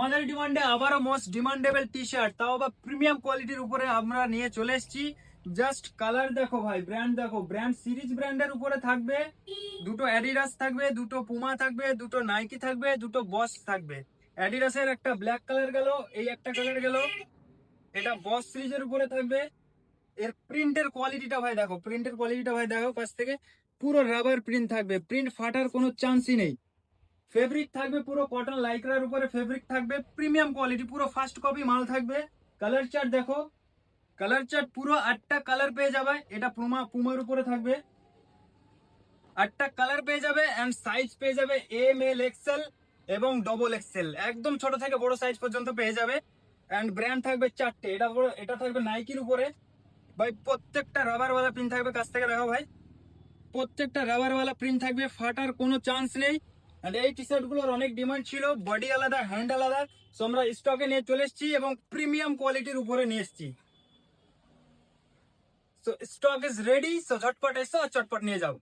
আমাদের ডিমান্ডে আবারও most demandable T shirt, তাও আবার প্রিমিয়াম কোয়ালিটির উপরে আমরা নিয়ে চলে এসেছি। জাস্ট কালার দেখো ভাই, ব্র্যান্ড দেখো, ব্র্যান্ড সিরিজ ব্র্যান্ডের উপরে থাকবে। দুটো অ্যাডিডাস থাকবে, দুটো পুমা থাকবে, দুটো নাইকি থাকবে, দুটো বস থাকবে। অ্যাডিডাসের একটা ব্ল্যাক কালার গেল, এই একটা কালার গেল, এটা বস সিরিজের উপরে থাকবে। এর প্রিন্টের কোয়ালিটিটা ভাই দেখো, প্রিন্টের কোয়ালিটিটা ভাই দেখো কাছ থেকে, পুরো রাবার প্রিন্ট থাকবে, প্রিন্ট ফাটার কোনো চান্সই নেই। ফেব্রিক থাকবে পুরো কটন লাইক্রার উপরে, ফেব্রিক থাকবে প্রিমিয়াম কোয়ালিটি, পুরো ফার্স্ট কপি মাল থাকবে। কালার চার্ট দেখো, কালার চার্ট পুরো 8টা কালার পেয়ে যাবে। এটা পুমার উপরে থাকবে, 8টা কালার পেয়ে যাবে। এন্ড সাইজ পেয়ে যাবে এম এল এক্সেল এবং ডবল এক্সেল, একদম ছোট থেকে বড় সাইজ পর্যন্ত পেয়ে যাবে। এন্ড ব্র্যান্ড থাকবে 4টে। এটা থাকবে নাইকির উপরে ভাই, প্রত্যেকটা রাবার ওয়ালা প্রিন্ট থাকবে। কাছ থেকে দেখো ভাই, প্রত্যেকটা রাবার ওয়ালা প্রিন্ট থাকবে, ফাটার কোনো চান্স নেই। আর এই টি শার্ট গুলোর অনেক ডিমান্ড ছিল, বডি আলাদা হ্যান্ড আলাদা, সো আমরা স্টকে নিয়ে চলে এসেছি এবং প্রিমিয়াম কোয়ালিটির উপরে নিয়ে এসেছি। So stock is ready, so ঝটপট এসো আর চটপট নিয়ে যাও।